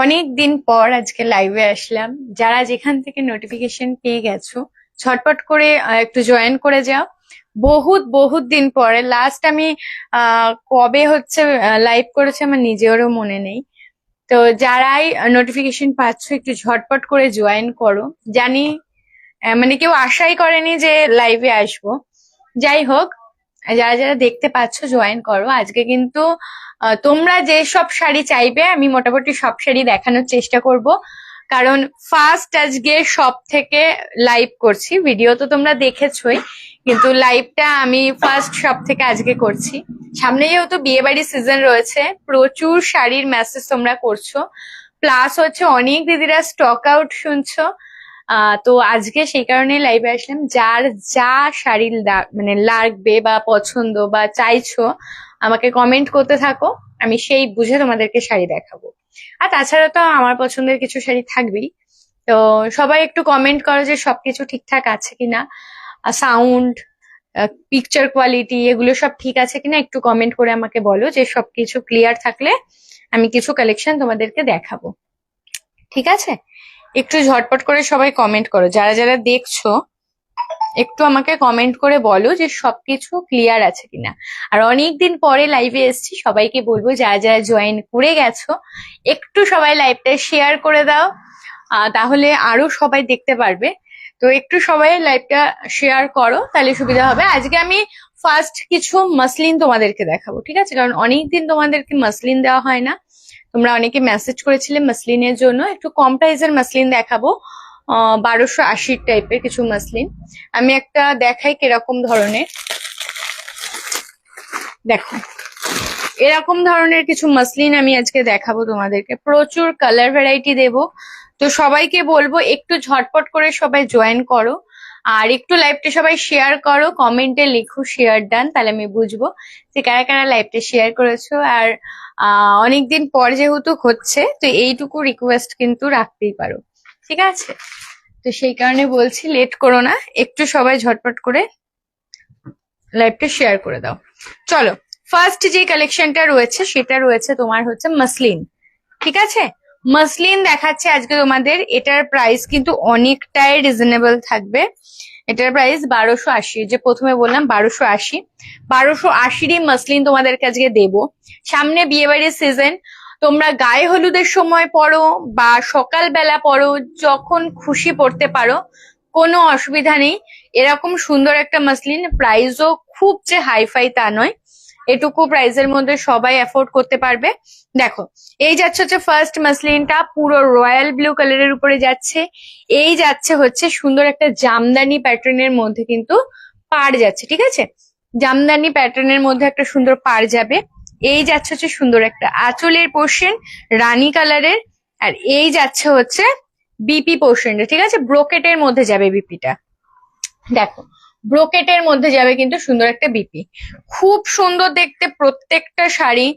অনেক দিন পর আজকে লাইভে আসলাম। যারা যেখান থেকে নোটিফিকেশন পেয়ে গেছো, ঝটপট করে একটু জয়েন করে যাও। বহুত বহুত দিন পরে লাস্ট আমি কবে হচ্ছে লাইভ করেছে আমার নিজেরও মনে নেই। তো যারাই নোটিফিকেশন পাচ্ছ একটু ঝটপট করে জয়েন করো। জানি মানে কেউ আশাই করেনি যে লাইভে আসবো। যাই হোক, যারা যারা দেখতে পাচ্ছ জয়েন করো। আজকে কিন্তু তোমরা যে সব শাড়ি চাইবে আমি মোটামুটি সব শাড়ি দেখানোর চেষ্টা করব, কারণ ফার্স্ট আজকে সব থেকে লাইভ করছি। ভিডিও তো তোমরা দেখেছোই, কিন্তু লাইভটা আমি ফার্স্ট সব থেকে আজকে করছি। সামনে যেহেতু বিয়ে বাড়ির সিজন রয়েছে, প্রচুর শাড়ির মেসেজ তোমরা করছো, প্লাস হচ্ছে অনেক দিদিরা স্টক আউট শুনছো। তো আজকে সেই কারণে লাইভে আসলাম। যার যা শাড়ি মানে লাগবে বা পছন্দ বা চাইছো আমাকে কমেন্ট করতে থাকো, আমি সেই বুঝে তোমাদেরকে শাড়ি দেখাবো। আর তাছাড়া তো আমার পছন্দের কিছু শাড়ি থাকবেই। তো সবাই একটু কমেন্ট করো যে সবকিছু ঠিকঠাক আছে কিনা, সাউন্ড, পিকচার কোয়ালিটি এগুলো সব ঠিক আছে কিনা একটু কমেন্ট করে আমাকে বলো। যে সবকিছু ক্লিয়ার থাকলে আমি কিছু কালেকশন তোমাদেরকে দেখাবো, ঠিক আছে? একটু ঝটপট করে সবাই কমেন্ট করো, যারা যারা দেখছো একটু আমাকে কমেন্ট করে বলো যে সবকিছু ক্লিয়ার আছে কিনা। আর অনেকদিন পরে লাইভে এসেছি, সবাইকে বলবো যারা যারা জয়েন করে গেছো একটু সবাই লাইভটা শেয়ার করে দাও, তাহলে আরো সবাই দেখতে পারবে। তো একটু সবাই লাইভটা শেয়ার করো, তাহলে সুবিধা হবে। আজকে আমি ফার্স্ট কিছু মাসলিন তোমাদেরকে দেখাবো, ঠিক আছে? কারণ অনেকদিন তোমাদেরকে মাসলিন দেওয়া হয় না। তোমরা অনেকে মেসেজ করেছিলে মাসলিনের জন্য। একটু কম প্রাইসের মাসলিন দেখাবো, 1280 টাইপের কিছু মাসলিন। আমি একটা দেখাই কিরকম ধরনের। দেখো, এরকম ধরনের কিছু মাসলিন আমি আজকে দেখাবো তোমাদেরকে। প্রচুর কালার ভ্যারাইটি দেবো। তো সবাইকে বলবো একটু ঝটপট করে সবাই জয়েন করো, আর একটু লাইভটা সবাই শেয়ার করো। কমেন্টে লিখো শেয়ার ডান, তাহলে আমি বুঝবো যে কারা কারা লাইভটা শেয়ার করেছো। আর অনেকদিন পর যেহেতু হচ্ছে, তো এইটুকু রিকোয়েস্ট কিন্তু রাখতেই পারো, ঠিক আছে? তো সেই কারণে বলছি লেট করো না, একটু সবাই ঝটপট করে লাইভটা শেয়ার করে দাও। চলো, ফার্স্ট যে কালেকশনটা রয়েছে সেটা রয়েছে তোমার হচ্ছে মাসলিন, ঠিক আছে? মাসলিন দেখাচ্ছে আজকে তোমাদের। এটার প্রাইস কিন্তু অনেকটাই রিজনেবল থাকবে। এটার প্রাইস 1280, যে প্রথমে বললাম 1280। 1280-ই মাসলিন তোমাদেরকে আজকে দেবো। সামনে বিয়ে বাড়ির সিজন, তোমরা গায়ে হলুদের সময় পরো বা সকালবেলা পরো, যখন খুশি পড়তে পারো, কোনো অসুবিধা নেই। এরকম সুন্দর একটা মাসলিন, প্রাইসও খুব যে হাইফাই তা নয়, এটুকু প্রাইসের মধ্যে সবাই অ্যাফোর্ড করতে পারবে। দেখো, এই যাচ্ছে হচ্ছে ফার্স্ট মাসলিনটা, পুরো রয়্যাল ব্লু কালারের উপরে যাচ্ছে। এই যাচ্ছে হচ্ছে সুন্দর একটা জামদানি প্যাটার্নের মধ্যে কিন্তু পাড় যাচ্ছে, ঠিক আছে? জামদানি প্যাটার্নের মধ্যে একটা সুন্দর পাড় যাবে। এই যাচ্ছে হচ্ছে সুন্দর একটা আঁচলের পোর্শন রানী কালারের। আর এই যাচ্ছে হচ্ছে বিপি পোর্শনটা, ঠিক আছে? ব্রোকেটের মধ্যে যাবে বিপিটা। দেখো, ব্রোকেটের মধ্যে যাবে কিন্তু সুন্দর একটা বিপি, খুব সুন্দর দেখতে প্রত্যেকটা শাড়ি।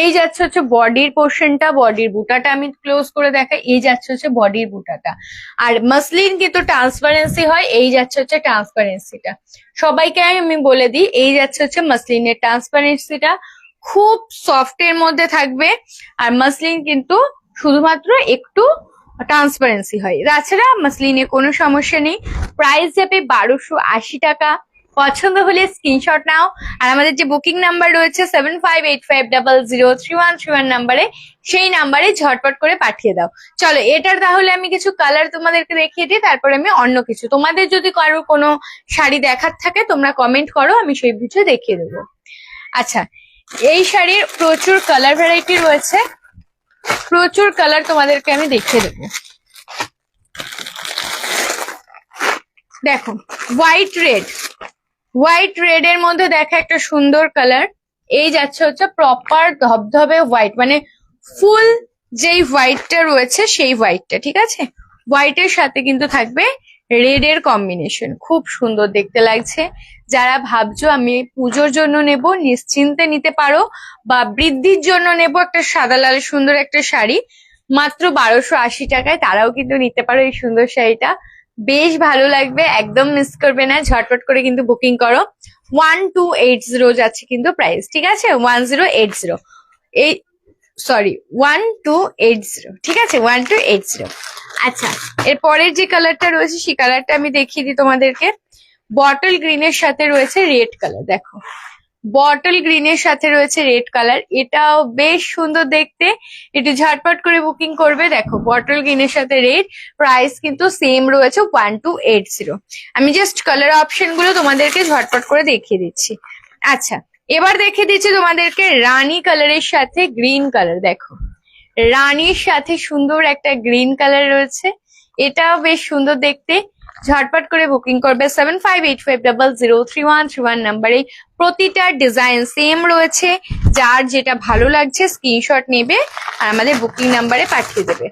এই যাচ্ছে হচ্ছে বডির পোর্শনটা, বডির বুটাটা আমি ক্লোজ করে দেখাই। এই যাচ্ছে হচ্ছে বডির বুটাটা। আর মাসলিন কিন্তু ট্রান্সপারেন্সি হয়, এই যাচ্ছে হচ্ছে ট্রান্সপারেন্সিটা। সবাইকে আমি বলে দিই, এই যাচ্ছে হচ্ছে মাসলিনের ট্রান্সপারেন্সিটা, খুব সফট এর মধ্যে থাকবে। আর মাসলিন কিন্তু শুধুমাত্র একটু ট্রান্সপারেন্সি হয়, তাছাড়া মাসলিনে কোনো সমস্যা নেই। প্রাইস যাবে 1280 টাকা। পছন্দ হলে স্ক্রিনশট নাও, আর আমাদের যে বুকিং নাম্বার রয়েছে 7585003131 নাম্বারে, সেই নাম্বারে ঝটপট করে পাঠিয়ে দাও। চলো, এটার তাহলে আমি কিছু কালার তোমাদেরকে দেখিয়ে দিই, তারপরে আমি অন্য কিছু। তোমাদের যদি কারোর কোনো শাড়ি দেখার থাকে তোমরা কমেন্ট করো, আমি সেই বুঝে দেখিয়ে দেবো। আচ্ছা, এই শাড়ির প্রচুর কালার ভ্যারাইটি রয়েছে, প্রচুর কালার তোমাদেরকে আমি দেখিয়ে দেবো। দেখো, হোয়াইট রেড, হোয়াইট রেড এর মধ্যে দেখা একটা সুন্দর কালার। এই যাচ্ছে হচ্ছে প্রপার ধবধবে হোয়াইট, মানে ফুল যেই হোয়াইটটা রয়েছে সেই হোয়াইটটা, ঠিক আছে? হোয়াইটের সাথে কিন্তু থাকবে রেড এর কম্বিনেশন, খুব সুন্দর দেখতে লাগছে। যারা ভাবছো আমি পুজোর জন্য নেব, নিশ্চিন্তে নিতে পারো। বা বৃদ্ধির জন্য নেব একটা সাদা লাল সুন্দর একটা শাড়ি, মাত্র 1280 টাকায়, তারাও কিন্তু নিতে পারো এই সুন্দর শাড়িটা। বেশ ভালো লাগবে, একদম মিস করবে না। ঝটপট করে কিন্তু বুকিং করো। 1280 যাচ্ছে কিন্তু প্রাইস, ঠিক আছে? 1080। এই সরি 1280, ঠিক আছে 1280। আচ্ছা, এর পরের যে কালারটা রয়েছে সেই কালারটা আমি দেখিয়ে দিই তোমাদেরকে। বটল গ্রিনের সাথে রয়েছে রেড কালার, দেখো বটল গ্রিনের সাথে রয়েছে রেড কালার, এটাও বেশ সুন্দর দেখতে, একটু ঝটপট করে বুকিং করবে। দেখো বটল গ্রিনের সাথে রেড, প্রাইস কিন্তু সেম রয়েছে 1280। আমি জাস্ট কালার অপশন গুলো তোমাদেরকে ঝটপট করে দেখিয়ে দিচ্ছি। আচ্ছা, এবার দেখিয়ে দিচ্ছি তোমাদেরকে রানী কালারের সাথে গ্রিন কালার। দেখো রানীর সাথে সুন্দর একটা গ্রিন কালার রয়েছে, এটাও বেশ সুন্দর দেখতে। ঝটপট করে বুকিং করবে 7585003131 নাম্বারে। প্রতিটা ডিজাইন সেম রয়েছে, যার যেটা ভালো লাগছে স্ক্রিনশট নেবে আর আমাদের বুকিং নাম্বারে পাঠিয়ে দেবে।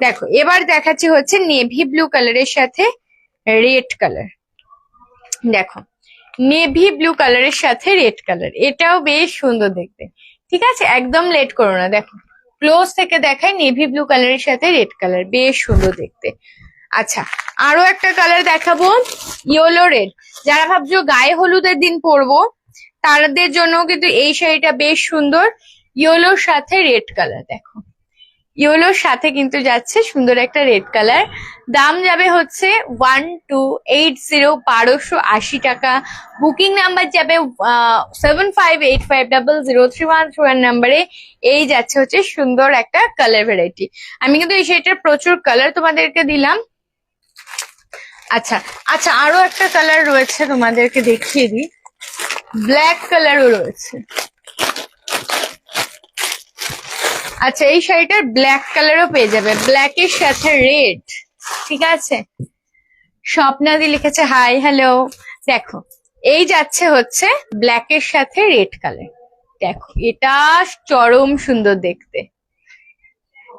দেখো এবার দেখাচ্ছি হচ্ছে নেভি ব্লু কালারের সাথে রেড কালার। দেখো নেভি ব্লু কালারের সাথে রেড কালার, এটাও বেশ সুন্দর দেখতে, ঠিক আছে একদম লেট করো না। দেখো ক্লোজ থেকে দেখায়, নেভি ব্লু কালারের সাথে রেড কালার, বেশ সুন্দর দেখতে। আচ্ছা, আরো একটা কালার দেখাবো, ইয়েলো রেড। যারা ভাবছো গায়ে হলুদের দিন পরবো তাদের জন্য কিন্তু এই শাড়িটা বেশ সুন্দর, ইয়েলোর সাথে রেড কালার। দেখো ইয়েলোর সাথে কিন্তু যাচ্ছে সুন্দর একটা রেড কালার। দাম যাবে হচ্ছে 1280, 1280 টাকা। বুকিং নাম্বার যাবে 7585003131 নাম্বারে। এই যাচ্ছে হচ্ছে সুন্দর একটা কালার ভ্যারাইটি। আমি কিন্তু এই শাড়িটার প্রচুর কালার তোমাদেরকে দিলাম। আচ্ছা আচ্ছা, আরো একটা কালার রয়েছে তোমাদেরকে দেখিয়ে দিই, ব্ল্যাক কালারও রয়েছে। আচ্ছা, এই শাড়িটার ব্ল্যাক কালারও পেয়ে যাবে, ব্ল্যাকের সাথে রেড, ঠিক আছে। স্বপ্নাদি লিখেছে হাই হ্যালো। দেখো এই যাচ্ছে হচ্ছে ব্ল্যাকের সাথে রেড কালার। দেখো এটা চরম সুন্দর দেখতে,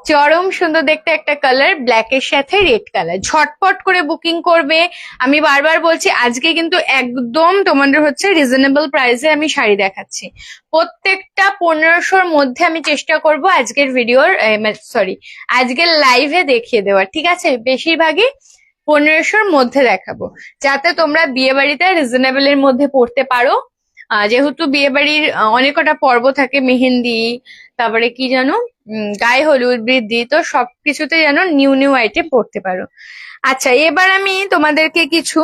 চরম সুন্দর দেখতে একটা কালার, ব্ল্যাকের সাথে রেড কালার। ঝটপট করে বুকিং করবে। আমি বারবার বলছি আজকে কিন্তু একদম তোমাদের হচ্ছে রিজনেবল প্রাইসে আমি শাড়ি দেখাচ্ছি। প্রত্যেকটা 1500-র মধ্যে আমি চেষ্টা করব আজকের ভিডিওর সরি আজকের লাইভে দেখিয়ে দেওয়ার, ঠিক আছে। বেশিরভাগই 1500-র মধ্যে দেখাবো, যাতে তোমরা বিয়ে বাড়িতে রিজনেবল এর মধ্যে পড়তে পারো। যেহেতু বিয়ে বাড়ির অনেক কটা পর্ব থাকে, মেহেন্দি, তারপরে কি জানো গায়ে হলুদ, বৃদ্ধি, তো সবকিছুতে যেন নিউ নিউ আইটেম পড়তে পারো। আচ্ছা, এবার আমি তোমাদেরকে কিছু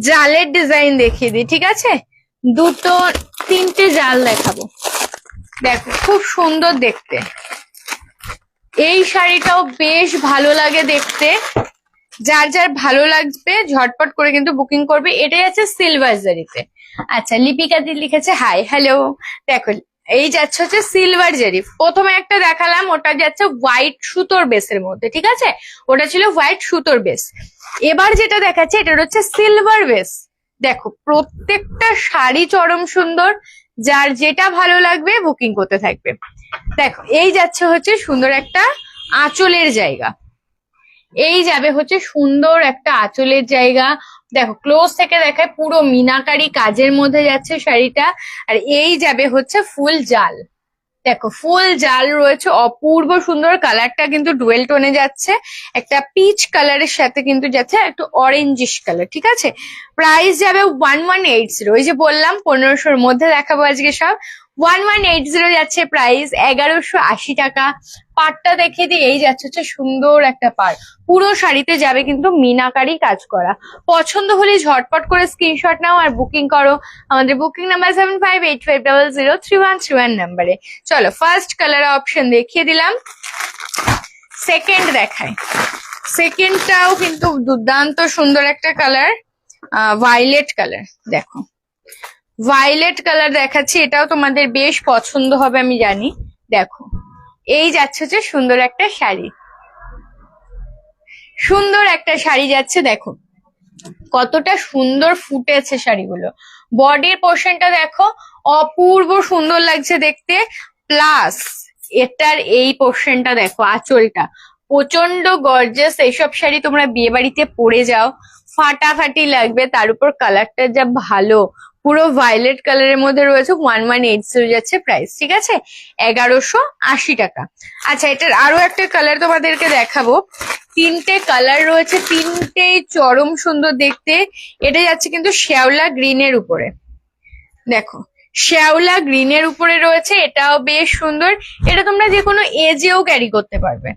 জালের ডিজাইন দেখিয়ে দিই, ঠিক আছে। দুটো তিনটে জাল দেখাবো। দেখো খুব সুন্দর দেখতে, এই শাড়িটাও বেশ ভালো লাগে দেখতে। যার যার ভালো লাগবে ঝটপট করে কিন্তু বুকিং করবে। এটাই আছে সিলভার জারিতে। আচ্ছা, লিপিকা দি লিখেছে হাই হ্যালো। দেখো এই যাচ্ছে হচ্ছে সিলভার জারি। প্রথমে একটা দেখালাম, ওটা যাচ্ছে হোয়াইট সুতোর বেসের মধ্যে, ঠিক আছে, ওটা ছিল হোয়াইট সুতোর বেস। এবার যেটা দেখাচ্ছে এটা হচ্ছে সিলভার বেস। দেখো প্রত্যেকটা শাড়ি চরম সুন্দর, যার যেটা ভালো লাগবে বুকিং করতে থাকবে। দেখো এই যাচ্ছে হচ্ছে সুন্দর একটা আঁচলের জায়গা, এই যাবে হচ্ছে সুন্দর একটা আঁচলের জায়গা। দেখো ক্লোজ থেকে দেখায়, পুরো মিনাকারি কাজের মধ্যে যাচ্ছে শাড়িটা। আর এই যাবে হচ্ছে ফুল জাল। দেখো ফুল জাল রয়েছে, অপূর্ব সুন্দর। কালারটা কিন্তু ডুয়েল টোনে যাচ্ছে, একটা পিচ কালারের সাথে কিন্তু যাচ্ছে একটু অরেঞ্জিশ কালার, ঠিক আছে। প্রাইস যাবে 1180। ওই যে বললাম 1500-র মধ্যে দেখাবো আজকে সব। 1180 যাচ্ছে প্রাইস, 1180 টাকা। পাড়টা দেখে দিই, এই যাচ্ছে হচ্ছে সুন্দর একটা পাড়, পুরো শাড়িতে যাবে কিন্তু মিনাকারি কাজ করা। পছন্দ হলে ঝটপট করে স্ক্রিনশট নাও আর বুকিং করো আমাদের বুকিং নাম্বার 7585003131 নাম্বারে। চলো ফার্স্ট কালার অপশন দেখিয়ে দিলাম, সেকেন্ড দেখাই। সেকেন্ডটাও কিন্তু দুর্দান্ত সুন্দর একটা কালার, ভায়োলেট কালার। দেখো ভায়োলেট কালার দেখাচ্ছি, এটাও তোমাদের বেশ পছন্দ হবে আমি জানি। দেখো এই যাচ্ছে হচ্ছে সুন্দর একটা শাড়ি, সুন্দর একটা শাড়ি যাচ্ছে। দেখো কতটা সুন্দর ফুটেছে শাড়িগুলো, বডির পোর্শনটা দেখো অপূর্ব সুন্দর লাগছে দেখতে। প্লাস এটার এই পোর্শনটা দেখো, আঁচলটা প্রচন্ড গর্জাস। এইসব শাড়ি তোমরা বিয়ে বাড়িতে পরে যাও, ফাটাফাটি লাগবে। তার উপর কালারটা যা ভালো, পুরো ভায়োলেট কালারের মধ্যে রয়েছে। 1180 যাচ্ছে প্রাইস, ঠিক আছে 1180 টাকা। আচ্ছা, এটার আরো একটা কালার তোমাদেরকে দেখাবো। তিনটে কালার রয়েছে, তিনটেই চরম সুন্দর দেখতে। এটা যাচ্ছে কিন্তু শ্যাওলা গ্রিনের উপরে। দেখো শ্যাওলা গ্রিনের উপরে রয়েছে, এটাও বেশ সুন্দর। এটা তোমরা যে কোনো এজেও ক্যারি করতে পারবে,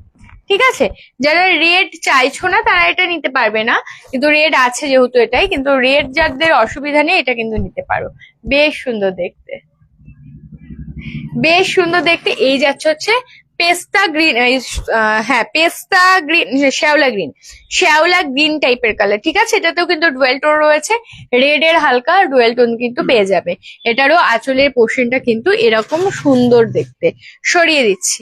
ঠিক আছে। যারা রেড চাইছো না তারা এটা নিতে পারবে না, কিন্তু রেড আছে যেহেতু এটাই, কিন্তু রেড যাদের অসুবিধা নেই এটা কিন্তু নিতে পারো। বেশ সুন্দর দেখতে, বেশ সুন্দর দেখতে। এই যাচ্ছে হচ্ছে পেস্তা গ্রিন, হ্যাঁ পেস্তা গ্রিন, শ্যাওলা গ্রিন, শ্যাওলা গ্রিন টাইপের কালার, ঠিক আছে। এটাতেও কিন্তু ডুয়েল টোন রয়েছে, রেড এর হালকা ডুয়েল টোন কিন্তু পেয়ে যাবে। এটারও আঁচলের পোর্শনটা কিন্তু এরকম সুন্দর দেখতে। সরিয়ে দিচ্ছি।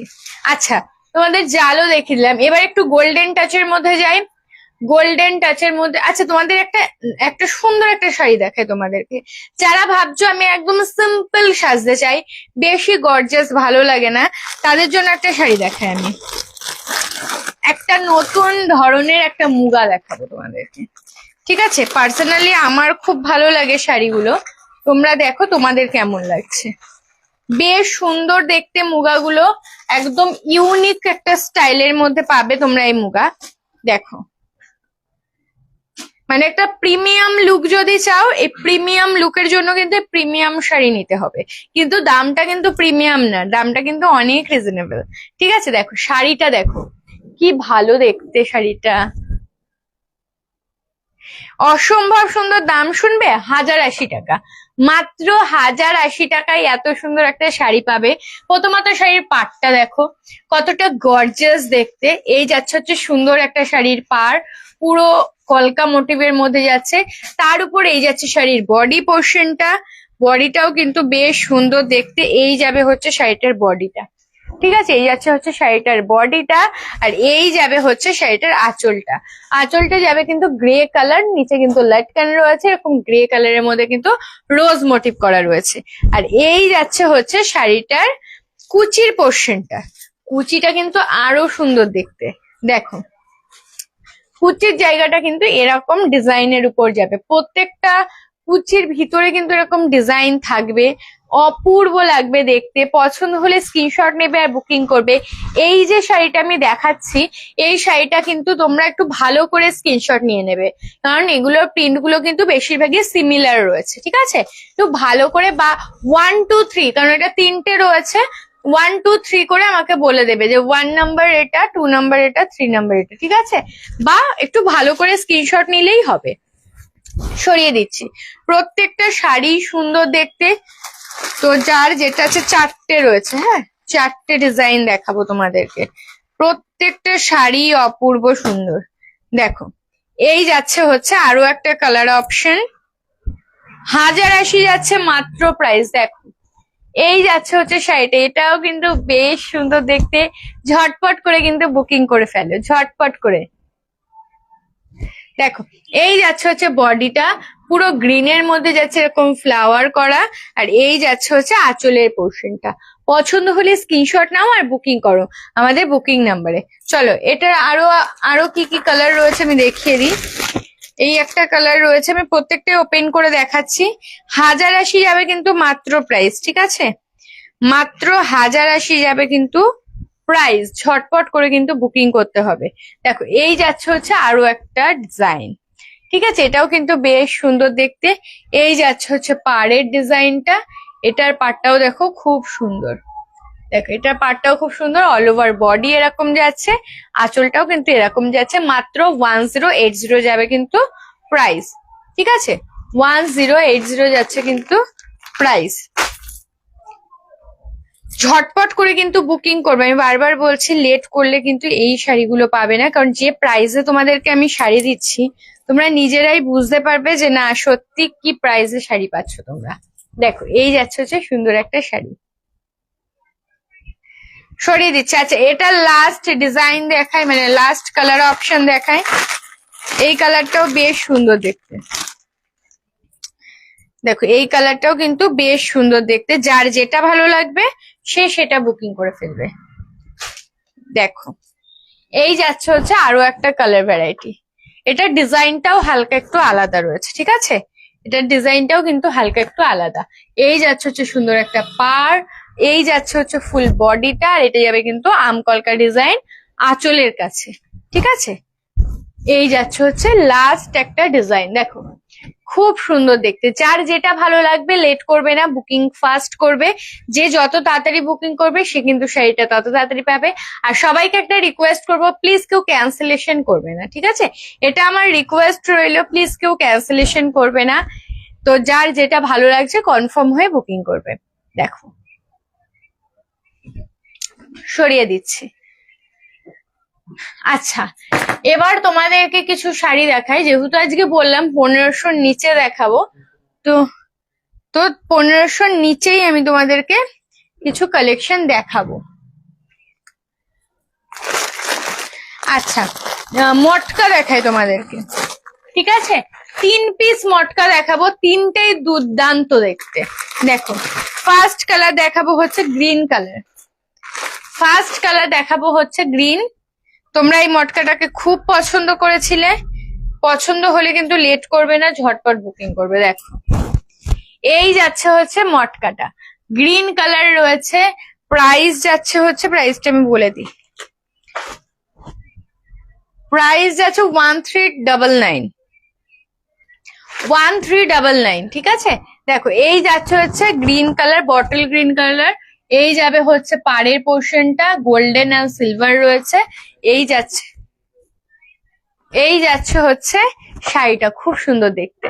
আচ্ছা, তোমাদের জালও দেখিয়ে দিলাম, এবার একটু গোল্ডেন টাচের মধ্যে যাই। গোল্ডেন টাচের মধ্যে, আচ্ছা তোমাদের একটা একটা সুন্দর একটা শাড়ি দেখাই তোমাদেরকে। যারা ভাবছো আমি একদম সিম্পল সাজতে চাই, বেশি গর্জিয়াস ভালো লাগে না, তাদের জন্য একটা শাড়ি দেখাই আমি। একটা নতুন ধরনের একটা মুগা দেখাবো তোমাদেরকে, ঠিক আছে। পার্সোনালি আমার খুব ভালো লাগে শাড়িগুলো, তোমরা দেখো তোমাদের কেমন লাগছে। বেশ সুন্দর দেখতে মুগাগুলো, একদম ইউনিক একটা স্টাইলের মধ্যে পাবে তোমরা এই মুগা। দেখো, মানে একটা প্রিমিয়াম লুক যদি চাও, এই প্রিমিয়াম লুকের জন্য কিন্তু প্রিমিয়াম শাড়ি নিতে হবে, কিন্তু দামটা কিন্তু প্রিমিয়াম না, দামটা কিন্তু অনেক রিজনেবল, ঠিক আছে। দেখো শাড়িটা দেখো কি ভালো দেখতে শাড়িটা, অসম্ভব সুন্দর। দাম শুনবে 1080 টাকা, মাত্র 1080 টাকায় এত সুন্দর একটা শাড়ি পাবে। প্রথমত শাড়ির পাড়টা দেখো কতটা গর্জিয়াস দেখতে। এই যাচ্ছে হচ্ছে সুন্দর একটা শাড়ির পাড়, পুরো কলকা মোটিভের মধ্যে যাচ্ছে। তার উপর এই যাচ্ছে শাড়ির বডি পোর্শনটা, বডিটাও কিন্তু বেশ সুন্দর দেখতে। এই যাবে হচ্ছে শাড়িটার বডিটা, ঠিক আছে। এই যাচ্ছে হচ্ছে শাড়িটার বডিটা, আর এই যাবে হচ্ছে শাড়িটার আঁচলটা। আঁচলটা যাবে কিন্তু গ্রে কালার, নিচে কিন্তু লাটকান রয়েছে এরকম গ্রে কালারের মধ্যে কিন্তু রোজ মোটিভ করা রয়েছে। আর এই যাচ্ছে হচ্ছে শাড়িটার কুচির পোর্শনটা, কুচিটা কিন্তু আরো সুন্দর দেখতে। দেখো কুচির জায়গাটা কিন্তু এরকম ডিজাইনের উপর যাবে, প্রত্যেকটা কুচির ভিতরে কিন্তু এরকম ডিজাইন থাকবে, অপূর্ব লাগবে দেখতে। পছন্দ হলে স্ক্রিনশট নেবে আর বুকিং করবে। এই যে শাড়িটা আমি দেখাচ্ছি, এই শাড়িটা কিন্তু তোমরা একটু ভালো করে স্ক্রিনশট নিয়ে নেবে, কারণ এগুলোর প্রিন্ট গুলো কিন্তু বেশিরভাগই সিমিলার রয়েছে, ঠিক আছে। একটু ভালো করে, বা 1 2 3, কারণ এটা 3টে রয়েছে, 1 2 3 করে আমাকে বলে দেবে যে 1 নাম্বার এটা, 2 নাম্বার এটা, 3 নাম্বার এটা, ঠিক আছে। বা একটু ভালো করে স্ক্রিনশট নিলেই হবে। সরিয়ে দিচ্ছি। প্রত্যেকটা শাড়ি সুন্দর দেখতে। তো যার যেটা আছে 4টে রয়েছে, হ্যাঁ 4টে ডিজাইন দেখাবো তোমাদেরকে, প্রত্যেকটা শাড়ি অপূর্ব সুন্দর। দেখো এই যাচ্ছে হচ্ছে আরো একটা কালার অপশন, 1080 যাচ্ছে মাত্র প্রাইস। দেখো এই যাচ্ছে হচ্ছে শাড়িটা, এটাও কিন্তু বেশ সুন্দর দেখতে। ঝটপট করে কিন্তু বুকিং করে ফেলো, ঝটপট করে। দেখো এই যাচ্ছে হচ্ছে বডিটা, পুরো গ্রিনের মধ্যে যাচ্ছে এরকম ফ্লাওয়ার করা, আর এই যাচ্ছে হচ্ছে আঁচলের পোর্শনটা। পছন্দ হলে স্ক্রিনশট নাও আর বুকিং করো আমাদের বুকিং নাম্বারে। চলো এটার আরো আরো কি কি কালার রয়েছে আমি দেখিয়ে দিই। এই একটা কালার রয়েছে, আমি প্রত্যেকটাই ওপেন করে দেখাচ্ছি। 1080 যাবে কিন্তু মাত্র প্রাইস, ঠিক আছে। মাত্র 1080 যাবে কিন্তু প্রাইস, ঝটপট করে কিন্তু বুকিং করতে হবে। দেখো এই যাচ্ছে হচ্ছে আরো একটা ডিজাইন, ঠিক আছে। এটাও কিন্তু বেশ সুন্দর দেখতে। এই যাচ্ছে হচ্ছে পাড়ের ডিজাইনটা, এটার পাড়টাও দেখো খুব সুন্দর। দেখো এটার পাড়টাও খুব সুন্দর, অল ওভার বডি এরকম যাচ্ছে, আঁচলটাও কিন্তু এরকম যাচ্ছে। মাত্র 1080 যাবে কিন্তু প্রাইস, ঠিক আছে। 1080 যাচ্ছে কিন্তু প্রাইস। ঝটপট করে কিন্তু বুকিং করবে, আমি বারবার বলছি লেট করলে কিন্তু এই শাড়িগুলো পাবে না, কারণ যে প্রাইসে তোমাদেরকে আমি শাড়ি দিচ্ছি তোমরা নিজেরাই বুঝতে পারবে যে না সত্যি কি প্রাইসে শাড়ি পাচ্ছ তোমরা। দেখো এই যাচ্ছে হচ্ছে সুন্দর একটা শাড়ি। সরিয়ে দিচ্ছে। আচ্ছা এটা লাস্ট ডিজাইন দেখায়, মানে লাস্ট কালার অপশন দেখায়। এই কালারটাও বেশ সুন্দর দেখতে। দেখো এই কালারটাও কিন্তু বেশ সুন্দর দেখতে, যার যেটা ভালো লাগবে সে সেটা বুকিং করে ফেলবে। দেখো এই যাচ্ছে হচ্ছে আরো একটা কালার ভ্যারাইটি, এটার ডিজাইনটাও হালকা একটু আলাদা রয়েছে, ঠিক আছে। এটার ডিজাইনটাও কিন্তু হালকা একটু আলাদা। এই যাচ্ছে হচ্ছে সুন্দর একটা পাড়, এই যাচ্ছে হচ্ছে ফুল বডিটা, আর এটা যাবে কিন্তু আমকলকা ডিজাইন আঁচলের কাছে, ঠিক আছে। এই যাচ্ছে হচ্ছে লাস্ট একটা ডিজাইন। দেখো খুব সুন্দর দেখতে। যার যেটা ভালো লাগবে লেট করবে না, বুকিং ফাস্ট করবে। যে যত তাড়াতাড়ি বুকিং করবে সে কিন্তু শাড়িটা তত তাড়াতাড়ি পাবে। আর সবাইকে একটা রিকোয়েস্ট করবো, প্লিজ কেউ ক্যান্সেলেশন করবে না, ঠিক আছে? এটা আমার রিকোয়েস্ট রইলো, প্লিজ কেউ ক্যান্সেলেশন করবে না। তো যার যেটা ভালো লাগছে কনফার্ম হয়ে বুকিং করবে। দেখো সরিয়ে দিচ্ছি। আচ্ছা, এবার তোমাদেরকে কিছু শাড়ি দেখাই। যেহেতু আজকে বললাম 1500-র নিচে দেখাবো, তো তো 1500-র নিচেই আমি তোমাদেরকে কিছু কালেকশন দেখাবো। আচ্ছা, মটকা দেখাই তোমাদেরকে, ঠিক আছে? 3 পিস মটকা দেখাবো, তিনটেই দুর্দান্ত দেখতে। দেখো, ফার্স্ট কালার দেখাবো হচ্ছে গ্রিন কালার। ফার্স্ট কালার দেখাবো হচ্ছে গ্রিন। তোমরা এই মটকাটাকে খুব পছন্দ করেছিলে, পছন্দ হলে কিন্তু লেট করবে না, ঝটপট বুকিং করবে। দেখো এই যাচ্ছে হচ্ছে মটকাটা, গ্রিন কালার রয়েছে। প্রাইস যাচ্ছে হচ্ছে, প্রাইসটা আমি বলে দিই, প্রাইস যাচ্ছে 1399, 1399, ঠিক আছে? দেখো এই যাচ্ছে হচ্ছে green colour, bottle green colour. এই যাবে হচ্ছে পাড়ের পোর্শনটা, গোল্ডেন আর সিলভার রয়েছে। এই যাচ্ছে, এই যাচ্ছে হচ্ছে শাড়িটা, খুব সুন্দর দেখতে।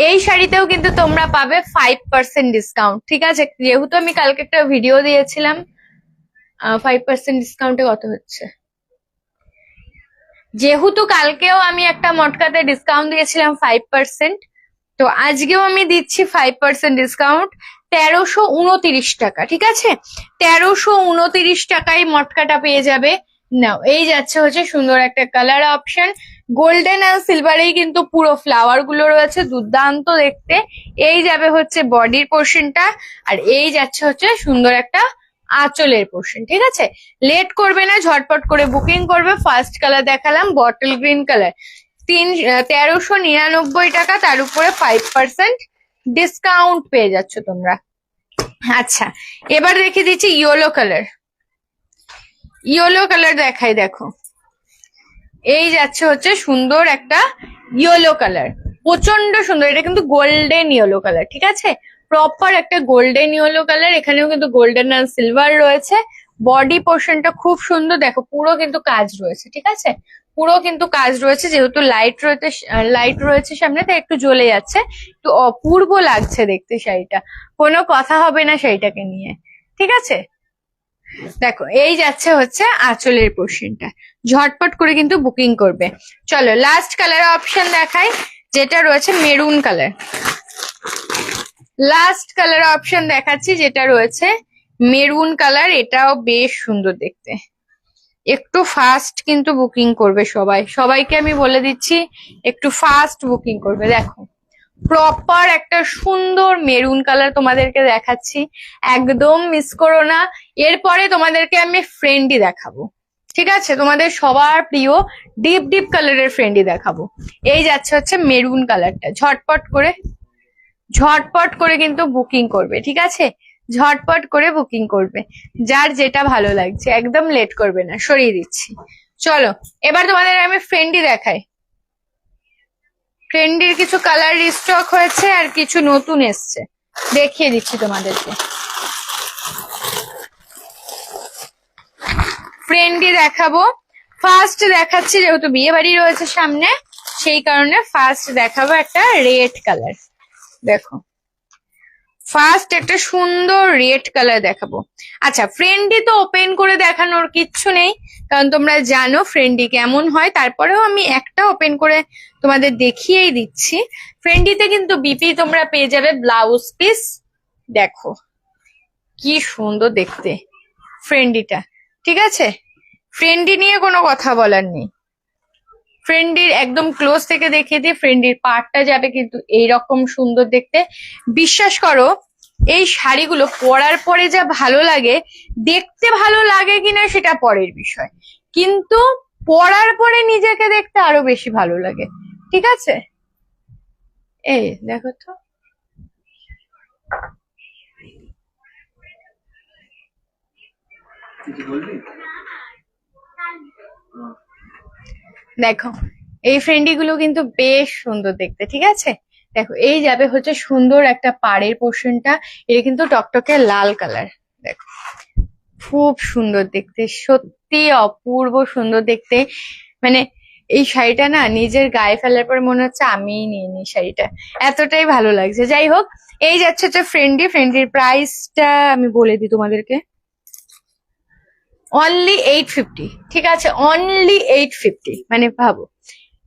এই শাড়িতেও কিন্তু তোমরা পাবে 5% ডিসকাউন্ট, ঠিক আছে? যেহেতু আমি কালকে একটা ভিডিও দিয়েছিলাম, 5% ডিসকাউন্টে কত হচ্ছে, যেহেতু কালকেও আমি একটা মটকাতে ডিসকাউন্ট দিয়েছিলাম 5%, তো আজকেও আমি দিচ্ছি 5% ডিসকাউন্ট, 1329 টাকা, ঠিক আছে? 1329 টাকায় মটকাটা পেয়ে যাবে। নাও এই যাচ্ছে হচ্ছে সুন্দর একটা কালার অপশন, গোল্ডেন আর সিলভারেই কিন্তু পুরো ফ্লাওয়ার গুলো রয়েছে, দুর্দান্ত দেখতে। এই যাবে হচ্ছে বডির পোর্শনটা, আর এই যাচ্ছে হচ্ছে সুন্দর একটা আঁচলের পোর্শন, ঠিক আছে? লেট করবে না, ঝটপট করে বুকিং করবে। ফার্স্ট কালার দেখালাম বটল গ্রিন কালার, 1399 টাকা, তার উপরে 5% ডিসকাউন্ট পেয়ে যাচ্ছ তোমরা। আচ্ছা, এবার রেখে দিচ্ছি ইয়েলো কালার। ইয়েলো কালার দেখাই, দেখো এই যাচ্ছে হচ্ছে সুন্দর একটা ইয়েলো কালার, প্রচন্ড সুন্দর। এটা কিন্তু গোল্ডেন ইয়েলো কালার, ঠিক আছে? প্রপার একটা গোল্ডেন ইয়েলো কালার। এখানেও কিন্তু গোল্ডেন আর সিলভার রয়েছে। বডি পোর্শনটা খুব সুন্দর, দেখো পুরো কিন্তু কাজ রয়েছে, ঠিক আছে? পুরো কিন্তু কাজ রয়েছে, যেহেতু লাইট রয়েছে সামনে, তাই একটু জ্বলে যাচ্ছে, একটু অপূর্ব লাগছে দেখতে শাড়িটা। কোনো কথা হবে না শাড়িটাকে নিয়ে, ঠিক আছে? দেখো এই যাচ্ছে হচ্ছে আঁচলের পোর্শনটা, ঝটপট করে কিন্তু বুকিং করবে। চলো লাস্ট কালার অপশন দেখাই, যেটা রয়েছে maroon colour. Last colour option দেখাচ্ছি, যেটা রয়েছে মেরুন কালার। এটাও বেশ সুন্দর দেখতে। একটু ফাস্ট কিন্তু বুকিং করবে সবাই, সবাইকে আমি বলে দিচ্ছি একটু ফাস্ট বুকিং করবে। দেখো প্রপার একটা সুন্দর মেরুন কালার তোমাদেরকে দেখাচ্ছি, একদম মিস করো না। এরপরে তোমাদেরকে আমি ফ্রেন্ডি দেখাবো, ঠিক আছে? তোমাদের সবার প্রিয় ডিপ ডিপ কালারের ফ্রেন্ডি দেখাবো। এই যাচ্ছে হচ্ছে মেরুন কালারটা, ঝটপট করে কিন্তু বুকিং করবে, ঠিক আছে? ঝটপট করে বুকিং করবে, যার যেটা ভালো লাগছে, একদম লেট করবে না। সরিয়ে দিচ্ছি। চলো এবার তোমাদের আমি ফ্রেন্ডি দেখাই। ট্রেন্ডির কিছু কালার রিস্টক হয়েছে আর কিছু নতুন এসছে, দেখিয়ে দিচ্ছি তোমাদেরকে। ফ্রেন্ডি দেখাবো, ফার্স্ট দেখাচ্ছি যেহেতু বিয়ে বাড়ি রয়েছে সামনে, সেই কারণে ফার্স্ট দেখাবো একটা রেড কালার। দেখো ফার্স্ট একটা সুন্দর রেড কালার দেখাবো। আচ্ছা, ফ্রেন্ডি তো ওপেন করে দেখানোর কিচ্ছু নেই, কারণ তোমরা জানো ফ্রেন্ডি কেমন হয়। তারপরেও আমি একটা ওপেন করে তোমাদের দেখিয়েই দিচ্ছি। ফ্রেন্ডিতে কিন্তু বিপি তোমরা পেয়ে যাবে ব্লাউজ পিস। দেখো কি সুন্দর দেখতে ফ্রেন্ডিটা, ঠিক আছে? ফ্রেন্ডি নিয়ে কোনো কথা বলার নেই। ফ্রেন্ডির একদম ক্লোজ থেকে দেখিয়ে দিয়ে, ফ্রেন্ডির পার্টটা যাবে কিন্তু এইরকম সুন্দর দেখতে। বিশ্বাস করো এই শাড়িগুলো পরার পরে যা ভালো লাগে, দেখতে ভালো লাগে কিনা সেটা পরের বিষয়, কিন্তু পরার পরে নিজেকে দেখতে আরো বেশি ভালো লাগে, ঠিক আছে? এই দেখো তো, দেখো এই ফ্রেন্ডি গুলো কিন্তু বেশ সুন্দর দেখতে, ঠিক আছে। দেখো এই যাবে হচ্ছে সুন্দর একটা পাড়ের পোর্শনটা, এটা কিন্তু টকটকে লাল কালার। দেখো খুব সুন্দর দেখতে, সত্যি অপূর্ব সুন্দর দেখতে। মানে এই শাড়িটা না নিজের গায়ে ফেলার পর মনে হচ্ছে আমিই নিয়ে নিই শাড়িটা, এতটাই ভালো লাগছে। যাই হোক, এই যাচ্ছে হচ্ছে ফ্রেন্ডির প্রাইসটা আমি বলে দিই তোমাদেরকে, অনলি 850, ঠিক আছে, অনলি 850। মানে ভাবো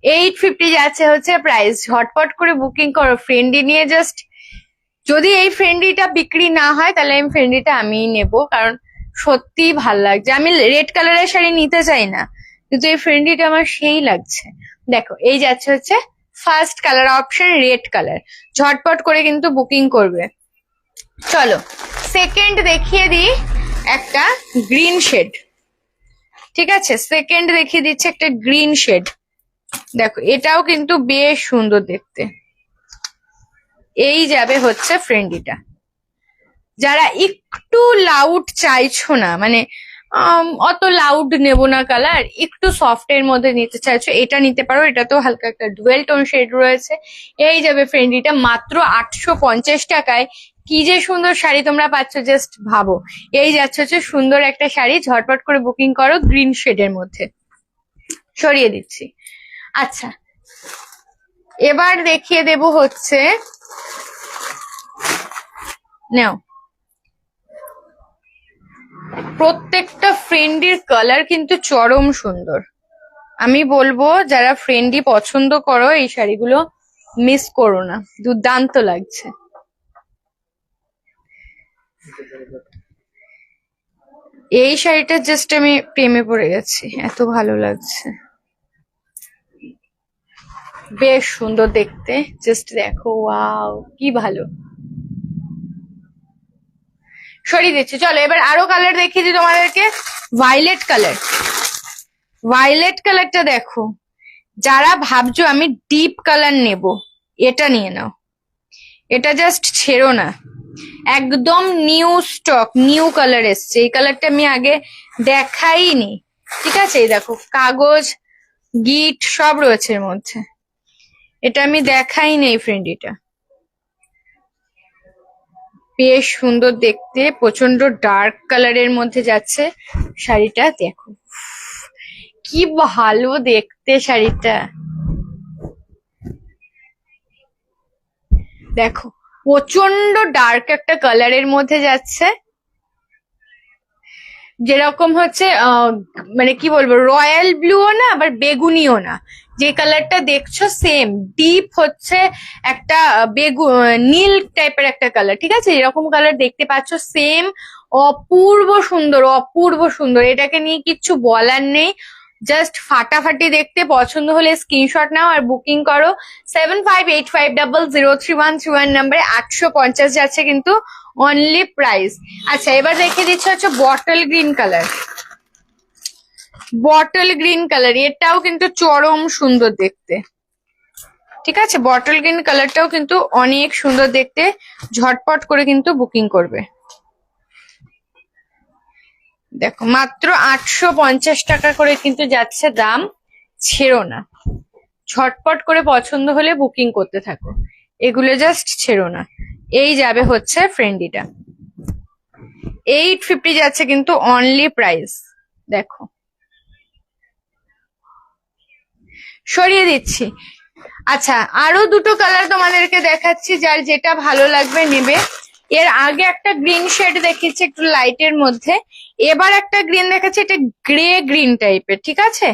850 যাচ্ছে হচ্ছে প্রাইস। ঝটপট করে বুকিং করো ফ্রেন্ডি নিয়ে। জাস্ট যদি এই ফ্রেন্ডিটা বিক্রি না হয় তাহলে আমি ফ্রেন্ডিটা আমিই নেব, কারণ সত্যি ভাল লাগছে। আমি রেড কালারের শাড়ি নিতে চাই না, কিন্তু এই ফ্রেন্ডিটা আমার সেই লাগছে। দেখো এই যাচ্ছে হচ্ছে first colour option red colour, ঝটপট করে কিন্তু বুকিং করবে। চলো সেকেন্ড দেখিয়ে দিই, একটা গ্রিন শেড, ঠিক আছে। সেকেন্ড দেখিয়ে দিচ্ছে একটা গ্রিন শেড। দেখো এটাও কিন্তু বেশ সুন্দর দেখতে। এই যাবে হচ্ছে ফ্রেন্ডিটা। যারা একটু লাউড চাইছো না, মানে অত লাউড নেবো না কালার, একটু সফট এর মধ্যে নিতে চাইছো, এটা নিতে পারো। এটা তো হালকা একটা ডুয়েল টোন শেড রয়েছে। এই যাবে ফ্রেন্ডিটা মাত্র 850 টাকায়। কি যে সুন্দর শাড়ি তোমরা পাচ্ছ, জাস্ট ভাবো। এই যাচ্ছে হচ্ছে সুন্দর একটা শাড়ি, ঝটপট করে বুকিং করো গ্রিন শেডের মধ্যে। সরিয়ে দিচ্ছি। আচ্ছা এবার দেখিয়ে দেব হচ্ছে, নাও প্রত্যেকটা ফ্রেন্ডির কালার কিন্তু চরম সুন্দর। আমি বলবো যারা ফ্রেন্ডি পছন্দ করো এই শাড়িগুলো মিস করো না, দুর্দান্ত লাগছে। এই শাড়িটা জাস্ট আমি প্রেমে পড়ে গেছি, এত ভালো লাগছে, বেশ সুন্দর দেখতে। জাস্ট দেখো, ওয়াও কি ভালো। সরিয়ে দিচ্ছি। চলো এবার আরো কালার দেখিয়ে দিই তোমাদেরকে। ভায়োলেট কালার, ভায়োলেট কালারটা দেখো। যারা ভাবছো আমি ডিপ কালার নেব, এটা নিয়ে নাও, এটা জাস্ট ছেড়ো না। একদম নিউ স্টক, নিউ কালার এসছে। এই কালারটা আমি আগে দেখাইনি, ঠিক আছে। এই দেখো কাগজ গিট সব রয়েছে এর মধ্যে, এটা আমি দেখাইনি। এই ফ্রেন্ডিটা বেশ সুন্দর দেখতে, প্রচন্ড ডার্ক কালারের মধ্যে যাচ্ছে শাড়িটা। দেখো কি ভালো দেখতে শাড়িটা, দেখো প্রচন্ড ডার্ক একটা কালারের মধ্যে যাচ্ছে। যেরকম হচ্ছে মানে কি বলবো, রয়্যাল ব্লুও না আবার বেগুনিও না, যে কালারটা দেখছো সেম ডিপ হচ্ছে একটা নীল টাইপের একটা কালার, ঠিক আছে। এরকম কালার দেখতে পাচ্ছ সেম, অপূর্ব সুন্দর, অপূর্ব সুন্দর। এটাকে নিয়ে কিচ্ছু বলার নেই, জাস্ট ফাটাফাটি দেখতে। পছন্দ হলে স্ক্রিনশট নাও আর বুকিং করো 7585003131 নাম্বারে। 850 যাচ্ছে কিন্তু অনলি প্রাইস। আচ্ছা এবার দেখিয়ে দিচ্ছে হচ্ছে bottle green colour, bottle green colour, এটাও কিন্তু চরম সুন্দর দেখতে, ঠিক আছে। বটল গ্রিন কালারটাও কিন্তু অনেক সুন্দর দেখতে, ঝটপট করে কিন্তু বুকিং করবে। দেখো মাত্র 850 টাকা করে কিন্তু যাচ্ছে দাম, ছেড়ো না। ঝটপট করে পছন্দ হলে বুকিং করতে থাকো, এগুলো জাস্ট ছেড়ো না। এই যাবে হচ্ছে ফ্রেন্ডিটা, 850 যাচ্ছে কিন্তু অনলি প্রাইস। দেখো সরিয়ে দিচ্ছি। আচ্ছা আরো দুটো কালার তোমাদেরকে দেখাচ্ছি, যার যেটা ভালো লাগবে নেবে। এর আগে একটা গ্রিন শেড দেখিয়েছি একটু লাইটের মধ্যে, এবার একটা গ্রিন দেখাচ্ছি, এটা গ্রে গ্রিন টাইপের, ঠিক আছে।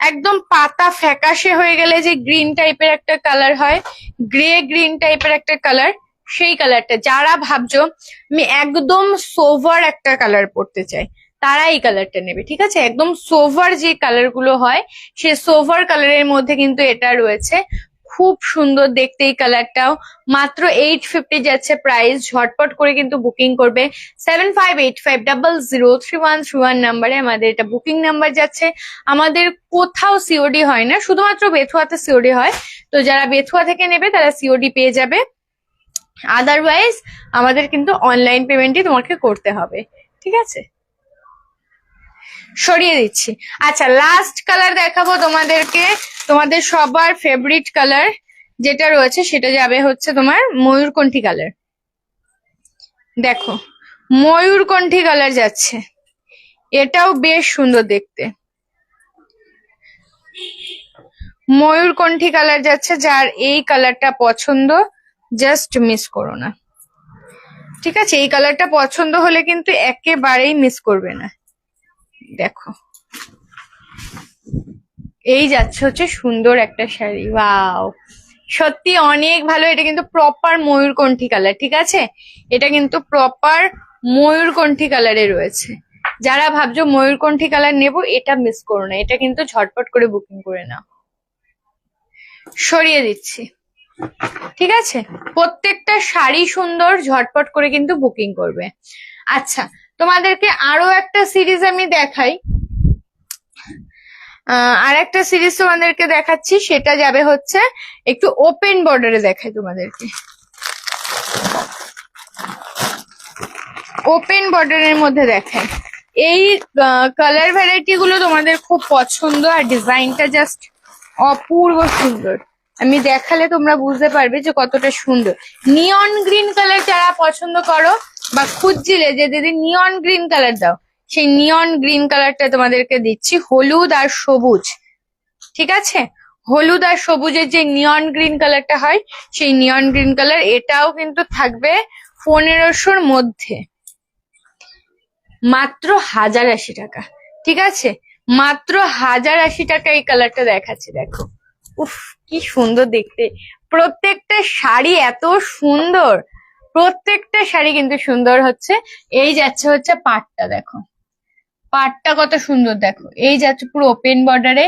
একদম পাতা ফ্যাকাশে হয়ে গেলে যে গ্রিন টাইপের একটা কালার হয়, গ্রে গ্রিন টাইপের একটা কালার, সেই কালারটা। যারা ভাবছো আমি একদম সোভার একটা কালার পড়তে চাই, তারা এই কালারটা নেবে, ঠিক আছে। একদম সোভার যে কালার গুলো হয়, সে সোভার কালারের মধ্যে কিন্তু এটা রয়েছে। খুব সুন্দর দেখতে এই কালারটাও, মাত্র 850 যাচ্ছে প্রাইস। ঝটপট করে কিন্তু বুকিং করবে 7585003131 নাম্বারে। আমাদের এটা বুকিং নাম্বার যাচ্ছে। আমাদের কোথাও সিওডি হয় না, শুধুমাত্র বেথুয়াতে সিওডি হয়। তো যারা বেথুয়া থেকে নেবে তারা সিওডি পেয়ে যাবে, আদারওয়াইজ আমাদের কিন্তু অনলাইন পেমেন্টই তোমাকে করতে হবে, ঠিক আছে। সরিয়ে দিচ্ছি। আচ্ছা, লাস্ট কালার দেখাবো তোমাদেরকে, তোমাদের সবার ফেভারিট কালার যেটা রয়েছে সেটা যাবে হচ্ছে তোমার ময়ূরকণ্ঠী কালার। দেখো ময়ূরকণ্ঠী কালার যাচ্ছে, এটাও বেশ সুন্দর দেখতে। ময়ূরকণ্ঠী কালার যাচ্ছে, যার এই কালারটা পছন্দ জাস্ট মিস করো না, ঠিক আছে? এই কালারটা পছন্দ হলে কিন্তু একেবারেই মিস করবে না। দেখো এই যাচ্ছে হচ্ছে সুন্দর একটা শাড়ি, ওয়াও সত্যি অনেক ভালো। এটা কিন্তু প্রপার ময়ূরকণ্ঠী কালার, ঠিক আছে? এটা কিন্তু প্রপার ময়ূরকণ্ঠী কালারে রয়েছে। যারা ভাবছো ময়ূরকণ্ঠী কালার নেবো, এটা মিস করো না, এটা কিন্তু ঝটপট করে বুকিং করে নাও। সরিয়ে দিচ্ছি, ঠিক আছে? প্রত্যেকটা শাড়ি সুন্দর, ঝটপট করে কিন্তু বুকিং করবে। আচ্ছা, তোমাদেরকে আরো একটা সিরিজ আমি দেখাই, আর একটা সিরিজ তোমাদেরকে দেখাচ্ছি, সেটা যাবে হচ্ছে একটু ওপেন বর্ডারে। দেখাই তোমাদেরকে, ওপেন বর্ডারের মধ্যে দেখাই। এই কালার ভ্যারাইটি গুলো তোমাদের খুব পছন্দ, আর ডিজাইনটা জাস্ট অপূর্ব সুন্দর। আমি দেখালে তোমরা বুঝতে পারবে যে কতটা সুন্দর। নিয়ন গ্রিন কালার যারা পছন্দ করো বা খুঁজছিলে যে দিদি নিয়ন গ্রিন কালার দাও, সেই নিয়ন গ্রিন কালারটা তোমাদেরকে দিচ্ছি, হলুদ আর সবুজ, ঠিক আছে? হলুদ আর সবুজের যে নিয়ন গ্রিন কালারটা হয়, সেই নিয়ন গ্রিন কালার, এটাও কিন্তু থাকবে 1500-র মধ্যে, মাত্র 1080 টাকা, ঠিক আছে? মাত্র 1080 টাকা এই কালারটা দেখাচ্ছে। দেখো উফ কি সুন্দর দেখতে, প্রত্যেকটা শাড়ি এত সুন্দর, প্রত্যেকটা শাড়ি কিন্তু সুন্দর হচ্ছে। এই যাচ্ছে হচ্ছে পাটটা, দেখো পাটটা কত সুন্দর, দেখো এই যাচ্ছে পুরো ওপেন বর্ডারে,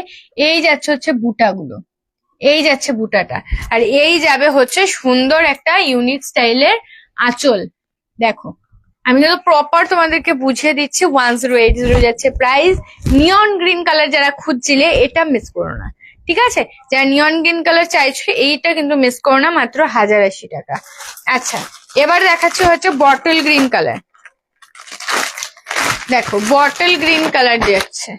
এই যাচ্ছে হচ্ছে বুটাগুলো, এই যাচ্ছে বুটাটা, আর এই যাবে হচ্ছে সুন্দর একটা ইউনিক স্টাইলের আঁচল। দেখো আমি কিন্তু প্রপার তোমাদেরকে বুঝিয়ে দিচ্ছি। 1080 যাচ্ছে প্রাইস। নিয়ন গ্রিন কালার যারা খুঁজছিলে, এটা মিস করো না, ঠিক আছে? যারা নিয়ন গ্রিন কালার চাইছো, এইটা কিন্তু মিস করো না, মাত্র 1080 টাকা। আচ্ছা, এবার দেখাচ্ছি হচ্ছে বটল গ্রিন কালার। দেখো বটল গ্রিন কালার যাচ্ছে,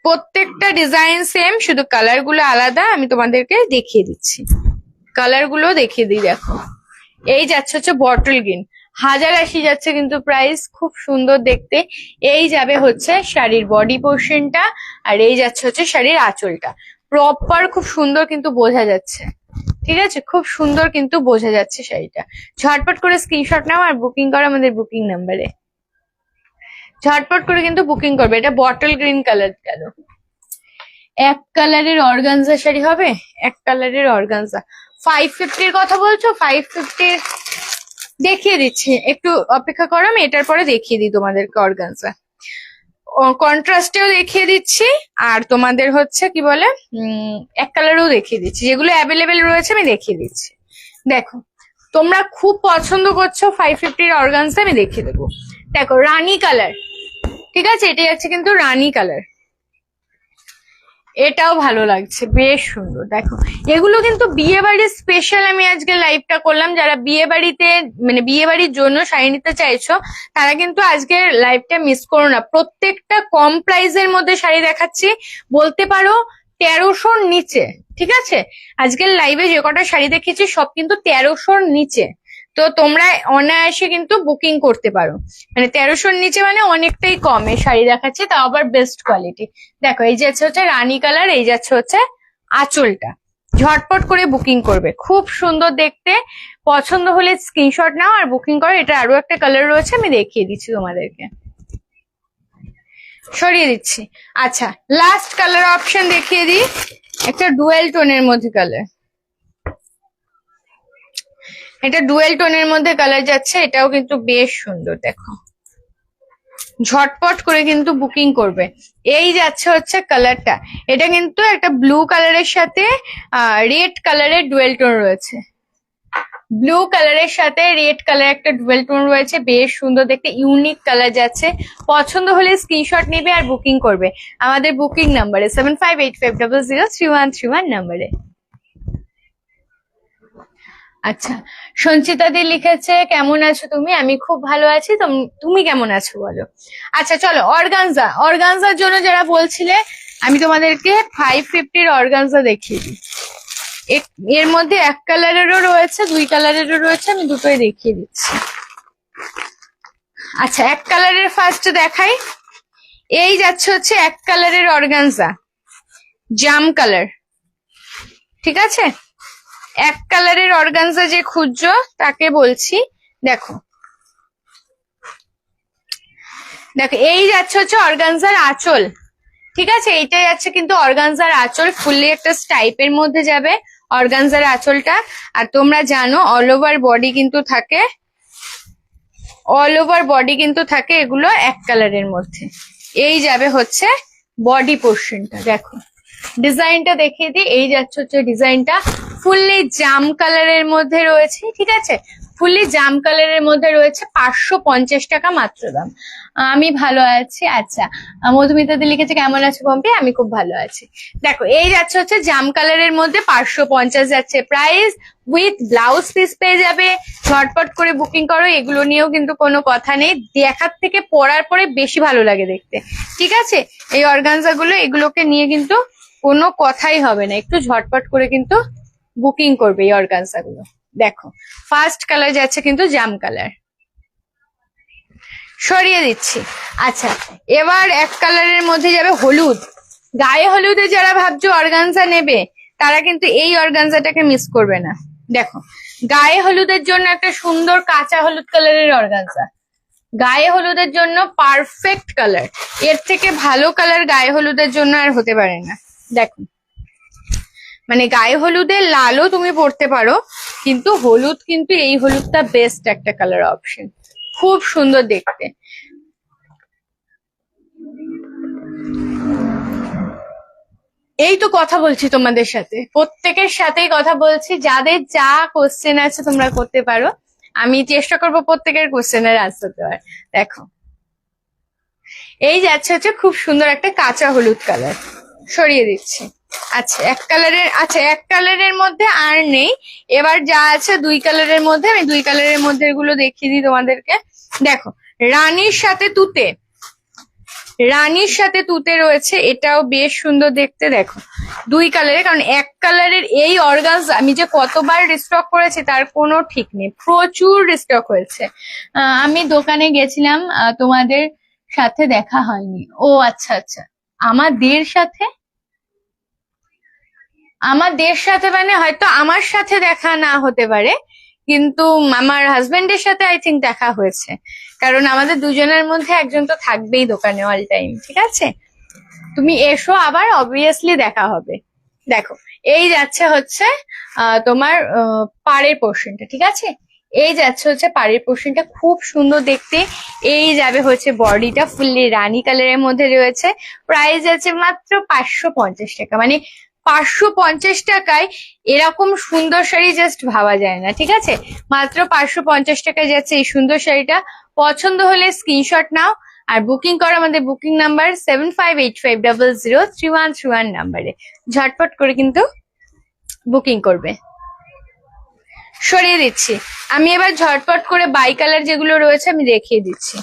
প্রত্যেকটা ডিজাইন সেম, শুধু কালার গুলো আলাদা। আমি তোমাদেরকে দেখিয়ে দিচ্ছি, কালার গুলো দেখিয়ে দিই। দেখো এই যাচ্ছে হচ্ছে বটল গ্রিন, 1080 যাচ্ছে কিন্তু প্রাইস, খুব সুন্দর দেখতে। এই যাবে হচ্ছে শাড়ির বডি পোর্শনটা, আর এই যাচ্ছে হচ্ছে শাড়ির আঁচলটা। প্রপার খুব সুন্দর কিন্তু বোঝা যাচ্ছে, ঠিক আছে? খুব সুন্দর কিন্তু বোঝা যাচ্ছে শাড়িটা। ঝটপট করে স্ক্রিনশট নাও আর বুকিং করো আমাদের বুকিং নাম্বারে, ঝটপট করে কিন্তু বুকিং করবে। এটা বটল গ্রিন কালার গেল। এক কালারের অর্গানজা শাড়ি হবে, এক কালারের অর্গানজা। 550-র কথা বলছো? 550 দেখিয়ে দিচ্ছি, একটু অপেক্ষা করো, আমি এটার পরে দেখিয়ে দিই তোমাদেরকে অর্গানজা। কন্ট্রাস্টেও দেখিয়ে দিচ্ছি, আর তোমাদের হচ্ছে কি বলে এক কালারেও দেখিয়ে দিচ্ছি, যেগুলো অ্যাভেলেবেল রয়েছে আমি দেখিয়ে দিচ্ছি। দেখো তোমরা খুব পছন্দ করছো 550-র অর্গানজা, আমি দেখিয়ে দেবো। দেখো রানী কালার, ঠিক আছে? এটাই আছে কিন্তু রানী কালার, এটাও ভালো লাগছে, বেশ সুন্দর। দেখো এগুলো কিন্তু বিয়ে বাড়ির স্পেশাল আমি আজকে লাইভটা করলাম। যারা বিয়ে বাড়িতে মানে বিয়ে বাড়ির জন্য শাড়ি নিতে চাইছো, তারা কিন্তু আজকের লাইভটা মিস করো না। প্রত্যেকটা কম প্রাইসের মধ্যে শাড়ি দেখাচ্ছি, বলতে পারো 1300-র নিচে, ঠিক আছে? আজকের লাইভে যে কটা শাড়ি দেখিয়েছি সব কিন্তু 1300-র নিচে, তো তোমরা অনায়াসে কিন্তু বুকিং করতে পারো। মানে 1300-র নিচে মানে অনেকটাই কমে শাড়ি দেখাচ্ছে, তাও আবার বেস্ট কোয়ালিটি। দেখো এই যাচ্ছে হচ্ছে রানী কালার, এই যাচ্ছে হচ্ছে আঁচলটা। ঝটপট করে বুকিং করবে, খুব সুন্দর দেখতে। পছন্দ হলে স্ক্রিনশট নাও আর বুকিং করো। এটা আরো একটা কালার রয়েছে, আমি দেখিয়ে দিচ্ছি তোমাদেরকে, সরিয়ে দিচ্ছি। আচ্ছা, লাস্ট কালার অপশন দেখিয়ে দিই, একটা ডুয়েল টোনের মধ্যে কালার। এটা ডুয়েল টোনের মধ্যে কালার যাচ্ছে, এটাও কিন্তু বেশ সুন্দর। দেখো ঝটপট করে কিন্তু বুকিং করবে। এই যাচ্ছে হচ্ছে কালারটা, এটা কিন্তু একটা ব্লু কালারের সাথে রেড কালারের ডুয়েল টোন রয়েছে। ব্লু কালারের সাথে রেড কালার একটা ডুয়েল টোন রয়েছে, বেশ সুন্দর দেখতে, ইউনিক কালার যাচ্ছে। পছন্দ হলে স্ক্রিনশট নেবে আর বুকিং করবে আমাদের বুকিং নাম্বারে 7585003131 নাম্বারে। আচ্ছা, সঞ্চিতা দি লিখেছে কেমন আছো তুমি? আমি খুব ভালো আছি, তুমি কেমন আছো বলো। আচ্ছা চলো, অর্গানজা, অর্গানজার জন্য যারা বলছিলে আমি তোমাদেরকে 550-র অর্গানজা দেখিয়ে দিই। এর মধ্যে এক কালারেরও রয়েছে, দুই কালারেরও রয়েছে, আমি দুটোই দেখিয়ে দিচ্ছি। আচ্ছা, এক কালারের ফার্স্ট দেখাই। এই যাচ্ছে হচ্ছে এক কালারের অর্গানজা, জাম কালার, ঠিক আছে? এক কালারের অর্গানজা যে খুঁজছো তাকে বলছি, দেখো দেখো এই যাচ্ছে হচ্ছে অর্গানজার আঁচল, ঠিক আছে? এইটাই যাচ্ছে কিন্তু অর্গানজার আঁচল, ফুললি একটা স্টাইপের মধ্যে যাবে অর্গানজার আঁচলটা। আর তোমরা জানো অল ওভার বডি কিন্তু থাকে, অল ওভার বডি কিন্তু থাকে এগুলো এক কালারের মধ্যে। এই যাবে হচ্ছে বডি পোর্শনটা, দেখো ডিজাইনটা দেখিয়ে দিই। এই যাচ্ছে হচ্ছে ডিজাইনটা, ফুললি জাম কালারের মধ্যে রয়েছে, ঠিক আছে? ফুললি জাম কালারের মধ্যে রয়েছে, 550 টাকা মাত্র দাম। আমি ভালো আছি। আচ্ছা, মধুমিতা দি লিখেছে কেমন আছো পম্পি? আমি খুব ভালো আছি। দেখো এই যাচ্ছে হচ্ছে জাম কালারের মধ্যে 550 যাচ্ছে প্রাইস, উইথ ব্লাউজ পিস পেয়ে যাবে। ঝটপট করে বুকিং করো, এগুলো নিয়েও কিন্তু কোনো কথা নেই, দেখার থেকে পরার পরে বেশি ভালো লাগে দেখতে, ঠিক আছে? এই অর্গানজা গুলো, এগুলোকে নিয়ে কিন্তু কোনো কথাই হবে না, একটু ঝটপট করে কিন্তু বুকিং করবে এই অর্গানজা গুলো। দেখো ফার্স্ট কালার যাচ্ছে কিন্তু জাম কালার, সরিয়ে দিচ্ছি। আচ্ছা, এবার এক কালারের মধ্যে যাবে হলুদ। গায়ে হলুদে যারা ভাবছো অর্গানজা নেবে তারা কিন্তু এই অর্গানজাটাকে মিস করবে না। দেখো গায়ে হলুদের জন্য একটা সুন্দর কাঁচা হলুদ কালারের অর্গানজা, গায়ে হলুদের জন্য পারফেক্ট কালার, এর থেকে ভালো কালার গায়ে হলুদের জন্য আর হতে পারে না। দেখো মানে গায়ে হলুদের লালও তুমি পরতে পারো, কিন্তু হলুদ কিন্তু এই হলুদটা বেস্ট একটা কালার অপশন, খুব সুন্দর দেখতে। এই তো কথা বলছি তোমাদের সাথে, প্রত্যেকের সাথেই কথা বলছি, যাদের যা কোশ্চেন আছে তোমরা করতে পারো, আমি চেষ্টা করবো প্রত্যেকের কোশ্চেনের আনসার দেওয়ার। দেখো এই যাচ্ছে হচ্ছে খুব সুন্দর একটা কাঁচা হলুদ কালার, সরিয়ে দিচ্ছি। আচ্ছা এক কালারের, আচ্ছা এক কালারের মধ্যে আর নেই, এবার যা আছে দুই কালারের মধ্যে, আমি দুই কালারের মধ্যে এগুলো দেখিয়ে দিই তোমাদেরকে। দেখো রানীর সাথে তুতে, রানীর সাথে তুতে রয়েছে, এটাও বেশ সুন্দর দেখতে। দেখো দুই কালারের, কারণ এক কালারের এই অর্গানজা আমি যে কতবার রিস্টক করেছি তার কোনো ঠিক নেই, প্রচুর রিস্টক হয়েছে। আমি দোকানে গেছিলাম, তোমাদের সাথে দেখা হয়নি। ও আচ্ছা আচ্ছা, আমাদের সাথে, আমাদের সাথে মানে হয়তো আমার সাথে দেখা না হতে পারে, কিন্তু আমার হাজবেন্ডের সাথে আই থিঙ্ক দেখা হয়েছে, কারণ আমাদের দুজনের মধ্যে একজন তো থাকবেই দোকানে অল টাইম, ঠিক আছে? তুমি এসো আবার, অবভিয়াসলি দেখা হবে। দেখো এই যাচ্ছে হচ্ছে তোমার পাড়ের পোর্শনটা, ঠিক আছে? এই যাচ্ছে হচ্ছে পাড়ের পোর্শনটা, খুব সুন্দর দেখতে। এই যাবে হচ্ছে বডিটা, ফুললি রানী কালারের মধ্যে রয়েছে, প্রাইস আছে মাত্র 550 টাকা। মানে 550 টাকায় এরকম সুন্দর শাড়ি জাস্ট ভাবা যায় না, ঠিক আছে? মাত্র 550 টাকায় যাচ্ছে এই সুন্দর শাড়িটা। পছন্দ হলে স্ক্রিনশট নাও আর বুকিং করো আমাদের বুকিং নাম্বার 7585003131 নাম্বারে, ঝটপট করে কিন্তু বুকিং করবে। সরিয়ে দিচ্ছি আমি, এবার ঝটপট করে বাই কালার যেগুলো রয়েছে আমি দেখিয়ে দিচ্ছি।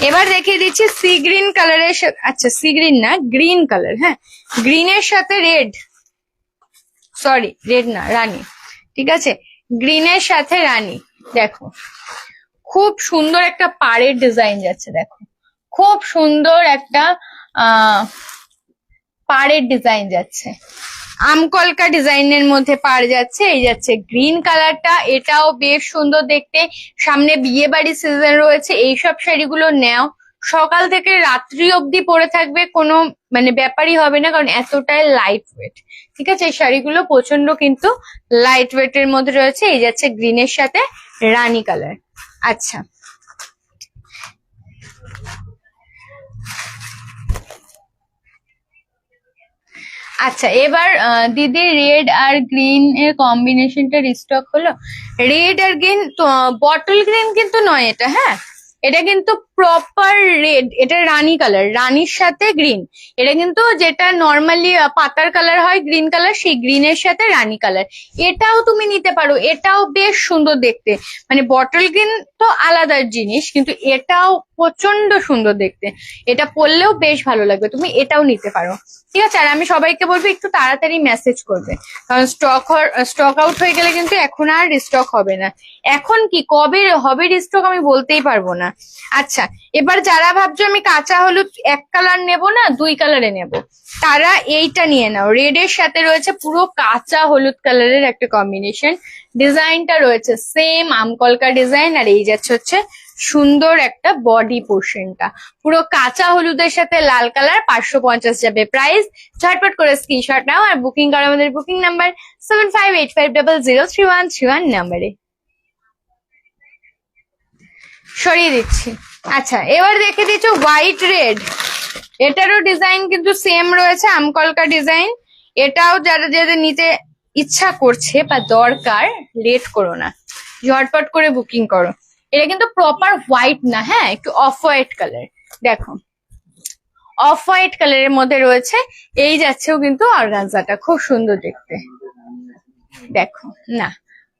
এবার দেখিয়ে দিচ্ছি সি গ্রিন কালারের, আচ্ছা সি গ্রিন না, গ্রিন কালার, হ্যাঁ গ্রিনের সাথে রেড, সরি রেড না, রানী, ঠিক আছে? গ্রিনের সাথে রানী। দেখো খুব সুন্দর একটা পাড়ের ডিজাইন যাচ্ছে, দেখো খুব সুন্দর একটা পাড়ের ডিজাইন যাচ্ছে, আমকলকা ডিজাইনের মধ্যে পাড় যাচ্ছে। এই যাচ্ছে গ্রিন কালারটা, এটাও বেশ সুন্দর দেখতে। সামনে বিয়ে বাড়ি সিজন রয়েছে, এইসব শাড়িগুলো নেও, সকাল থেকে রাত্রি অবধি পরে থাকবে, কোনো মানে ব্যাপারই হবে না, কারণ এতটাই লাইট ওয়েট, ঠিক আছে? এই শাড়িগুলো প্রচন্ড কিন্তু লাইট ওয়েট এর মধ্যে রয়েছে। এই যাচ্ছে গ্রিনের সাথে রানী কালার। আচ্ছা আচ্ছা, এবার দিদি রেড আর গ্রিন এর কম্বিনেশনটা রিস্টক হলো। রেড আর গ্রিন, বটল গ্রিন কিন্তু নয় এটা, হ্যাঁ এটা কিন্তু প্রপার রেড, এটা রানী কালার, রানীর সাথে গ্রিন। এটা কিন্তু যেটা নর্মালি পাতার কালার হয় গ্রিন কালার, সেই গ্রিনের সাথে রানী কালার। এটাও তুমি নিতে পারো, এটাও বেশ সুন্দর দেখতে। মানে বটল গ্রিন তো আলাদা জিনিস, কিন্তু এটাও প্রচন্ড সুন্দর দেখতে। এটা পরলেও বেশ ভালো লাগবে, তুমি এটাও নিতে পারো। ঠিক আছে, আর আমি সবাইকে বলবো একটু তাড়াতাড়ি মেসেজ করবে, কারণ স্টক আউট হয়ে গেলে কিন্তু এখন আর রিস্টক হবে না। এখন কি কবে হবে রিস্টক আমি বলতেই পারবো না। আচ্ছা, এবার যারা ভাবছো আমি কাঁচা হলুদ এক কালার নেব না 2 কালারে নেব, তারা এইটা নিয়ে নাও। রেড এর সাথে রয়েছে পুরো কাঁচা হলুদ কালারের একটা কম্বিনেশন। ডিজাইনটা রয়েছে সেম আমকলকা ডিজাইন, আর এই যাচ্ছে হচ্ছে সুন্দর একটা বডি পোর্শনটা পুরো কাঁচা হলুদের সাথে লাল কালার। 550 যাবে প্রাইস। ঝটপট করে স্ক্রিনশট নাও আর বুকিং করো আমাদের বুকিং নাম্বার 7585003131 নাম্বারে। সরিয়ে দিচ্ছি। আচ্ছা, এবার দেখে দিচ্ছ হোয়াইট রেড। এটারও ডিজাইন কিন্তু সেম রয়েছে, আমকলকা ডিজাইন। এটাও যারা যাদের নিতে ইচ্ছা করছে বা দরকার, লেট করো না, ঝটপট করে বুকিং করো। এটা কিন্তু প্রপার হোয়াইট না, হ্যাঁ, একটু অফ হোয়াইট কালার। দেখো, অফ হোয়াইট কালারের মধ্যে রয়েছে। এই যাচ্ছেও কিন্তু অর্গানজাটা খুব সুন্দর দেখতে। দেখো না,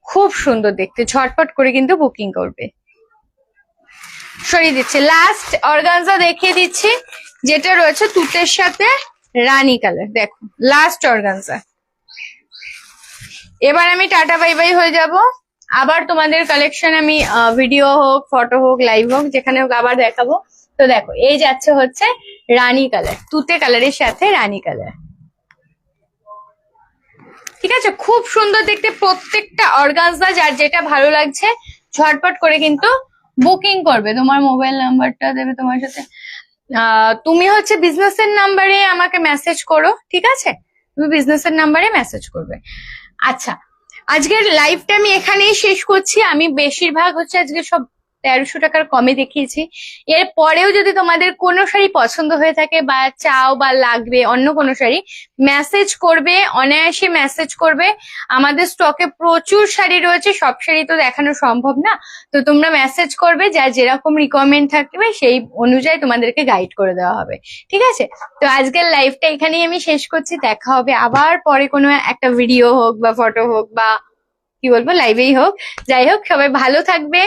খুব সুন্দর দেখতে। ঝটপট করে কিন্তু বুকিং করবে। সরিয়ে দিচ্ছি। লাস্ট অর্গানজা দেখিয়ে দিচ্ছি, যেটা রয়েছে তুতের সাথে রানী কালার। দেখো লাস্ট অর্গানজা। এবার আমি টাটা বাই বাই হয়ে যাব। আবার তোমাদের কালেকশন আমি ভিডিও হোক, ফটো হোক, লাইভ হোক, যেখানে হোক আবার দেখাবো। তো দেখো, এই যাচ্ছে হচ্ছে রানী কালার, তুতে কালারের সাথে রানী কালার। ঠিক আছে, খুব সুন্দর দেখতে প্রত্যেকটা অর্গানজা। যার যেটা ভালো লাগছে ঝটপট করে কিন্তু বুকিং করবে। তোমার মোবাইল নাম্বারটা দেবে তোমার সাথে। তুমি হচ্ছে বিজনেসের নাম্বারে আমাকে মেসেজ করো, ঠিক আছে? তুমি বিজনেসের নাম্বারে মেসেজ করবে। আচ্ছা, আজকের লাইভটা আমি এখানেই শেষ করছি। আমি বেশিরভাগ হচ্ছে আজকে সব 1300 টাকার কমে দেখিয়েছি। এর পরেও যদি তোমাদের কোনো শাড়ি পছন্দ হয়ে থাকে বা চাও বা লাগবে অন্য কোনো শাড়ি, মেসেজ করবে, অনায়াসে মেসেজ করবে। আমাদের স্টকে প্রচুর শাড়ি রয়েছে, সব শাড়ি তো দেখানো সম্ভব না। তো তোমরা মেসেজ করবে, যার যেরকম রিকোয়ারমেন্ট থাকবে সেই অনুযায়ী তোমাদেরকে গাইড করে দেওয়া হবে। ঠিক আছে, তো আজকের লাইভটা এখানেই আমি শেষ করছি। দেখা হবে আবার পরে কোনো একটা ভিডিও হোক বা ফটো হোক বা কি বলবো লাইভেই হোক। যাই হোক, সবাই ভালো থাকবে,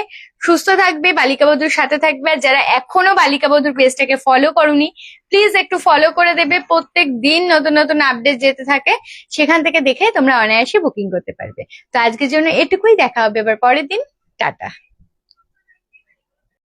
সুস্থ থাকবে, বালিকা বধুর সাথে থাকবে। আর যারা এখনো বালিকা বধুর পেজটাকে ফলো করোনি, প্লিজ একটু ফলো করে দেবে। প্রত্যেক দিন নতুন নতুন আপডেট যেতে থাকে, সেখান থেকে দেখে তোমরা অনায়াসে বুকিং করতে পারবে। তো আজকের জন্য এটুকুই, দেখা হবে এবার পরের দিন। টাটা।